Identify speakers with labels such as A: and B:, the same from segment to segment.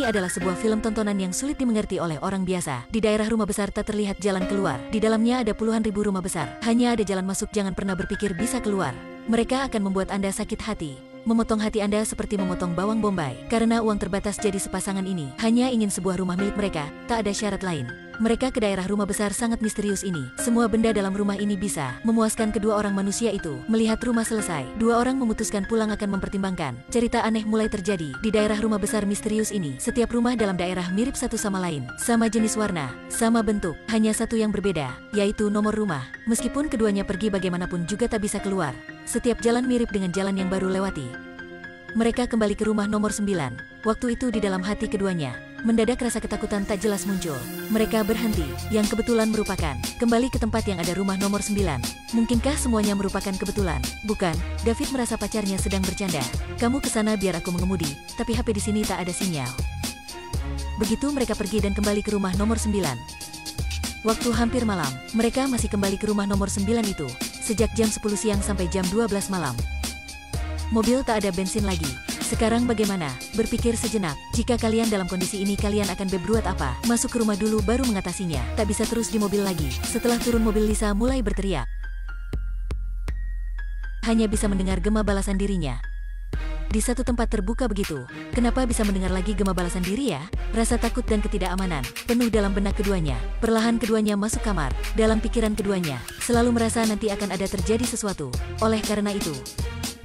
A: adalah sebuah film tontonan yang sulit dimengerti oleh orang biasa. Di daerah rumah besar tak terlihat jalan keluar. Di dalamnya ada puluhan ribu rumah besar. Hanya ada jalan masuk, jangan pernah berpikir bisa keluar. Mereka akan membuat Anda sakit hati. Memotong hati Anda seperti memotong bawang bombay. Karena uang terbatas, jadi sepasangan ini hanya ingin sebuah rumah milik mereka, tak ada syarat lain. Mereka ke daerah rumah besar sangat misterius ini. Semua benda dalam rumah ini bisa memuaskan kedua orang manusia itu. Melihat rumah selesai, dua orang memutuskan pulang akan mempertimbangkan. Cerita aneh mulai terjadi di daerah rumah besar misterius ini. Setiap rumah dalam daerah mirip satu sama lain. Sama jenis warna, sama bentuk, hanya satu yang berbeda, yaitu nomor rumah. Meskipun keduanya pergi bagaimanapun juga tak bisa keluar. Setiap jalan mirip dengan jalan yang baru lewati. Mereka kembali ke rumah nomor 9. Waktu itu di dalam hati keduanya, mendadak rasa ketakutan tak jelas muncul. Mereka berhenti, yang kebetulan merupakan kembali ke tempat yang ada rumah nomor 9. Mungkinkah semuanya merupakan kebetulan? Bukan, David merasa pacarnya sedang bercanda. Kamu kesana biar aku mengemudi, tapi HP di sini tak ada sinyal. Begitu mereka pergi dan kembali ke rumah nomor 9. Waktu hampir malam, mereka masih kembali ke rumah nomor 9 itu, sejak jam 10 siang sampai jam 12 malam. Mobil tak ada bensin lagi. Sekarang bagaimana? Berpikir sejenak. Jika kalian dalam kondisi ini, kalian akan berbuat apa? Masuk ke rumah dulu baru mengatasinya. Tak bisa terus di mobil lagi. Setelah turun mobil, Lisa mulai berteriak. Hanya bisa mendengar gema balasan dirinya. Di satu tempat terbuka begitu. Kenapa bisa mendengar lagi gema balasan diri ya? Rasa takut dan ketidakamanan penuh dalam benak keduanya. Perlahan keduanya masuk kamar. Dalam pikiran keduanya, selalu merasa nanti akan ada terjadi sesuatu. Oleh karena itu,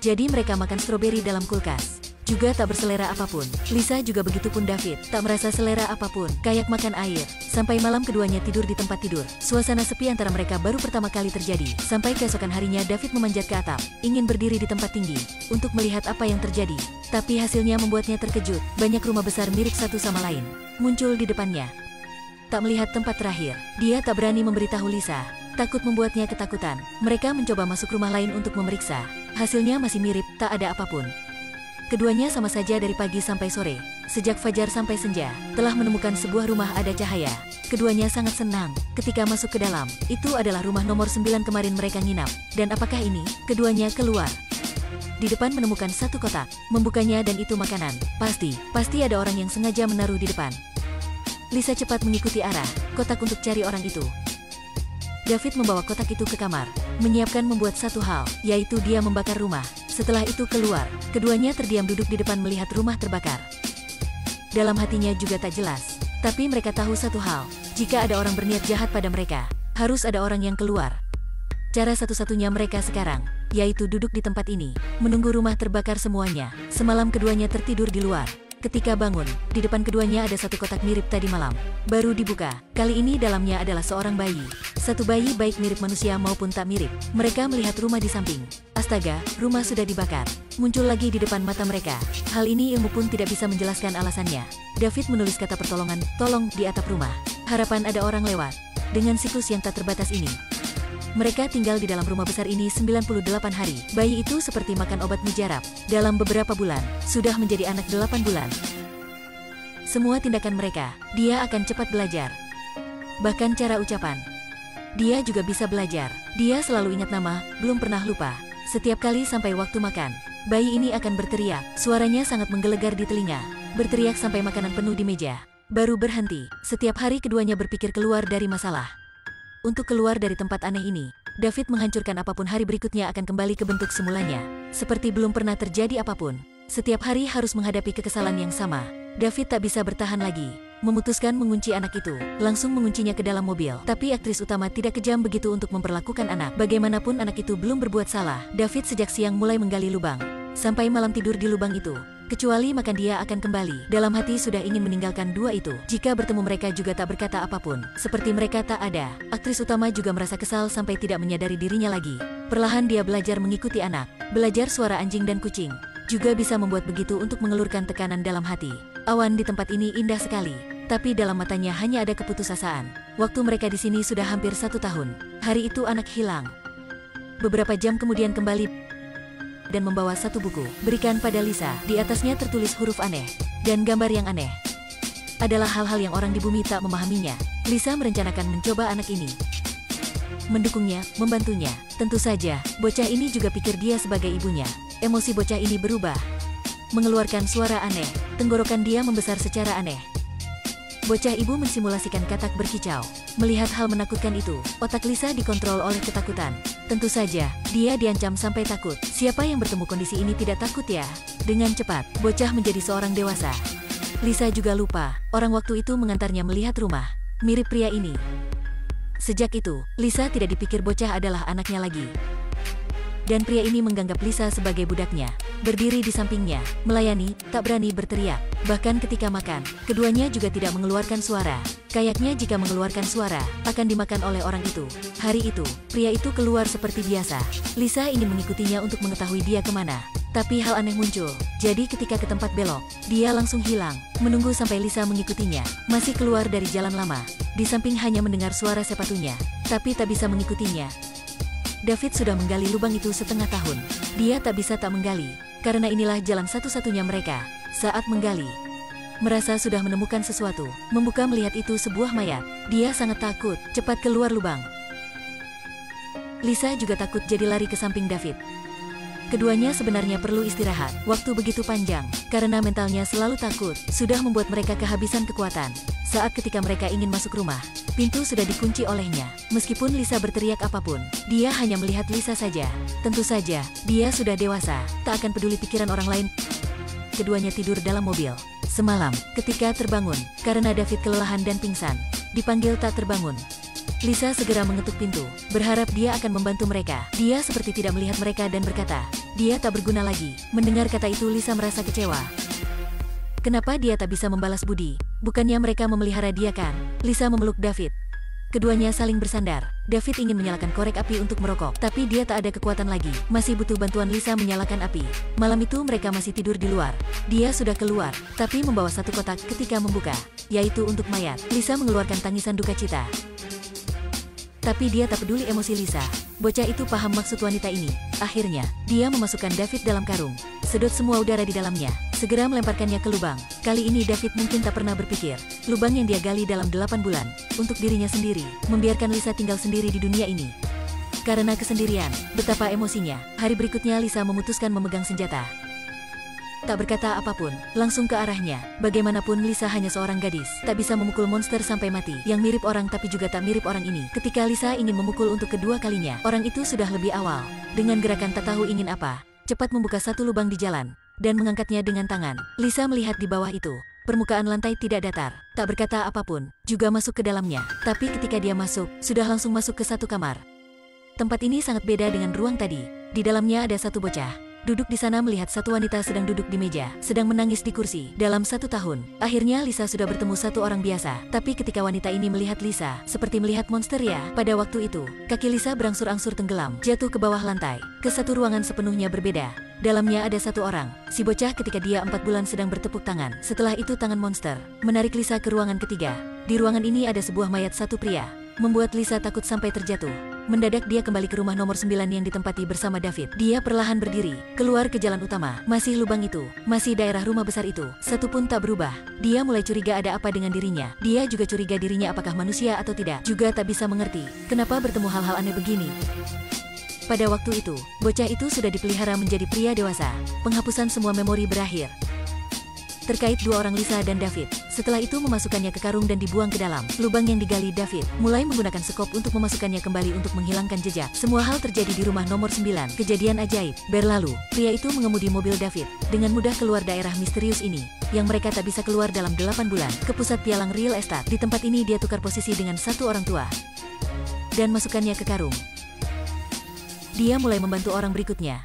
A: jadi mereka makan stroberi dalam kulkas. Juga tak berselera apapun. Lisa juga begitu pun David. Tak merasa selera apapun. Kayak makan air. Sampai malam keduanya tidur di tempat tidur. Suasana sepi antara mereka baru pertama kali terjadi. Sampai keesokan harinya David memanjat ke atap. Ingin berdiri di tempat tinggi. Untuk melihat apa yang terjadi. Tapi hasilnya membuatnya terkejut. Banyak rumah besar mirip satu sama lain muncul di depannya. Tak melihat tempat terakhir. Dia tak berani memberitahu Lisa. Takut membuatnya ketakutan. Mereka mencoba masuk rumah lain untuk memeriksa. Hasilnya masih mirip, tak ada apapun. Keduanya sama saja dari pagi sampai sore. Sejak fajar sampai senja, telah menemukan sebuah rumah ada cahaya. Keduanya sangat senang ketika masuk ke dalam. Itu adalah rumah nomor 9 kemarin mereka nginap. Dan apakah ini? Keduanya keluar. Di depan menemukan satu kotak. Membukanya dan itu makanan. Pasti ada orang yang sengaja menaruh di depan. Lisa cepat mengikuti arah kotak untuk cari orang itu. David membawa kotak itu ke kamar, menyiapkan membuat satu hal, yaitu dia membakar rumah. Setelah itu keluar, keduanya terdiam duduk di depan melihat rumah terbakar. Dalam hatinya juga tak jelas, tapi mereka tahu satu hal, jika ada orang berniat jahat pada mereka, harus ada orang yang keluar. Cara satu-satunya mereka sekarang, yaitu duduk di tempat ini, menunggu rumah terbakar semuanya. Semalam keduanya tertidur di luar. Ketika bangun, di depan keduanya ada satu kotak mirip tadi malam. Baru dibuka. Kali ini dalamnya adalah seorang bayi. Satu bayi baik mirip manusia maupun tak mirip. Mereka melihat rumah di samping. Astaga, rumah sudah dibakar. Muncul lagi di depan mata mereka. Hal ini ilmu pun tidak bisa menjelaskan alasannya. David menulis kata pertolongan, tolong, di atap rumah. Harapan ada orang lewat. Dengan siklus yang tak terbatas ini, mereka tinggal di dalam rumah besar ini 98 hari. Bayi itu seperti makan obat mujarab. Dalam beberapa bulan, sudah menjadi anak 8 bulan. Semua tindakan mereka, dia akan cepat belajar. Bahkan cara ucapan, dia juga bisa belajar. Dia selalu ingat nama, belum pernah lupa. Setiap kali sampai waktu makan, bayi ini akan berteriak. Suaranya sangat menggelegar di telinga. Berteriak sampai makanan penuh di meja. Baru berhenti. Setiap hari keduanya berpikir keluar dari masalah. Untuk keluar dari tempat aneh ini, David menghancurkan apapun. Hari berikutnya akan kembali ke bentuk semulanya. Seperti belum pernah terjadi apapun. Setiap hari harus menghadapi kekesalan yang sama. David tak bisa bertahan lagi. Memutuskan mengunci anak itu. Langsung menguncinya ke dalam mobil. Tapi aktris utama tidak kejam begitu untuk memperlakukan anak. Bagaimanapun anak itu belum berbuat salah. David sejak siang mulai menggali lubang. Sampai malam tidur di lubang itu. Kecuali makan dia akan kembali. Dalam hati sudah ingin meninggalkan dua itu. Jika bertemu mereka juga tak berkata apapun. Seperti mereka tak ada. Aktris utama juga merasa kesal sampai tidak menyadari dirinya lagi. Perlahan dia belajar mengikuti anak. Belajar suara anjing dan kucing. Juga bisa membuat begitu untuk mengelurkan tekanan dalam hati. Awan di tempat ini indah sekali. Tapi dalam matanya hanya ada keputusasaan. Waktu mereka di sini sudah hampir 1 tahun. Hari itu anak hilang. Beberapa jam kemudian kembali dan membawa satu buku. Berikan pada Lisa. Di atasnya tertulis huruf aneh dan gambar yang aneh. Adalah hal-hal yang orang di bumi tak memahaminya. Lisa merencanakan mencoba anak ini. Mendukungnya, membantunya. Tentu saja, bocah ini juga pikir dia sebagai ibunya. Emosi bocah ini berubah. mengeluarkan suara aneh. Tenggorokan dia membesar secara aneh. Bocah ibu mensimulasikan katak berkicau. Melihat hal menakutkan itu, otak Lisa dikontrol oleh ketakutan. Tentu saja, dia diancam sampai takut. Siapa yang bertemu kondisi ini tidak takut ya? Dengan cepat, bocah menjadi seorang dewasa. Lisa juga lupa, orang waktu itu mengantarnya melihat rumah mirip pria ini. Sejak itu, Lisa tidak dipikir bocah adalah anaknya lagi. Dan pria ini menganggap Lisa sebagai budaknya. Berdiri di sampingnya, melayani, tak berani berteriak. Bahkan ketika makan, keduanya juga tidak mengeluarkan suara. Kayaknya jika mengeluarkan suara, akan dimakan oleh orang itu. Hari itu, pria itu keluar seperti biasa. Lisa ingin mengikutinya untuk mengetahui dia kemana. Tapi hal aneh muncul. Jadi ketika ke tempat belok, dia langsung hilang. Menunggu sampai Lisa mengikutinya, masih keluar dari jalan lama. Di samping hanya mendengar suara sepatunya, tapi tak bisa mengikutinya. David sudah menggali lubang itu setengah tahun. Dia tak bisa tak menggali, karena inilah jalan satu-satunya mereka. Saat menggali, merasa sudah menemukan sesuatu. Membuka melihat itu sebuah mayat. Dia sangat takut, cepat keluar lubang. Lisa juga takut jadi lari ke samping David. Keduanya sebenarnya perlu istirahat. Waktu begitu panjang, karena mentalnya selalu takut, sudah membuat mereka kehabisan kekuatan. Saat ketika mereka ingin masuk rumah, pintu sudah dikunci olehnya. Meskipun Lisa berteriak apapun, dia hanya melihat Lisa saja. Tentu saja, dia sudah dewasa, tak akan peduli pikiran orang lain. Keduanya tidur dalam mobil. Semalam, ketika terbangun, karena David kelelahan dan pingsan, dipanggil tak terbangun. Lisa segera mengetuk pintu, berharap dia akan membantu mereka. Dia seperti tidak melihat mereka dan berkata, dia tak berguna lagi. Mendengar kata itu Lisa merasa kecewa. Kenapa dia tak bisa membalas budi? Bukannya mereka memelihara dia kan? Lisa memeluk David. Keduanya saling bersandar. David ingin menyalakan korek api untuk merokok, tapi dia tak ada kekuatan lagi. Masih butuh bantuan Lisa menyalakan api. Malam itu mereka masih tidur di luar. Dia sudah keluar, tapi membawa satu kotak ketika membuka, yaitu untuk mayat. Lisa mengeluarkan tangisan duka cita. Tapi dia tak peduli emosi Lisa. Bocah itu paham maksud wanita ini. Akhirnya, dia memasukkan David dalam karung. Sedot semua udara di dalamnya. Segera melemparkannya ke lubang. Kali ini David mungkin tak pernah berpikir. Lubang yang dia gali dalam 8 bulan. Untuk dirinya sendiri. Membiarkan Lisa tinggal sendiri di dunia ini. Karena kesendirian, betapa emosinya. Hari berikutnya Lisa memutuskan memegang senjata. Tak berkata apapun, langsung ke arahnya. Bagaimanapun Lisa hanya seorang gadis, tak bisa memukul monster sampai mati. Yang mirip orang tapi juga tak mirip orang ini. Ketika Lisa ingin memukul untuk kedua kalinya, orang itu sudah lebih awal. Dengan gerakan tak tahu ingin apa, cepat membuka satu lubang di jalan, dan mengangkatnya dengan tangan. Lisa melihat di bawah itu, permukaan lantai tidak datar. Tak berkata apapun, juga masuk ke dalamnya. Tapi ketika dia masuk, sudah langsung masuk ke satu kamar. Tempat ini sangat beda dengan ruang tadi. Di dalamnya ada satu bocah. Duduk di sana melihat satu wanita sedang duduk di meja, sedang menangis di kursi. Dalam 1 tahun, akhirnya Lisa sudah bertemu satu orang biasa. Tapi ketika wanita ini melihat Lisa, seperti melihat monster ya. Pada waktu itu, kaki Lisa berangsur-angsur tenggelam, jatuh ke bawah lantai, ke satu ruangan sepenuhnya berbeda. Dalamnya ada satu orang, si bocah ketika dia 4 bulan sedang bertepuk tangan. Setelah itu tangan monster menarik Lisa ke ruangan ketiga. Di ruangan ini ada sebuah mayat satu pria, membuat Lisa takut sampai terjatuh. Mendadak dia kembali ke rumah nomor 9 yang ditempati bersama David. Dia perlahan berdiri, keluar ke jalan utama. Masih lubang itu, masih daerah rumah besar itu, satu pun tak berubah. Dia mulai curiga ada apa dengan dirinya. Dia juga curiga dirinya apakah manusia atau tidak. Juga tak bisa mengerti, kenapa bertemu hal-hal aneh begini. Pada waktu itu, bocah itu sudah dipelihara menjadi pria dewasa. Penghapusan semua memori berakhir. Terkait 2 orang Lisa dan David. Setelah itu memasukkannya ke karung dan dibuang ke dalam lubang yang digali. David mulai menggunakan sekop untuk memasukkannya kembali untuk menghilangkan jejak. Semua hal terjadi di rumah nomor 9. Kejadian ajaib berlalu. Pria itu mengemudi mobil David dengan mudah keluar daerah misterius ini, yang mereka tak bisa keluar dalam 8 bulan, ke pusat pialang real estate. Di tempat ini dia tukar posisi dengan satu orang tua dan masukkannya ke karung. Dia mulai membantu orang berikutnya.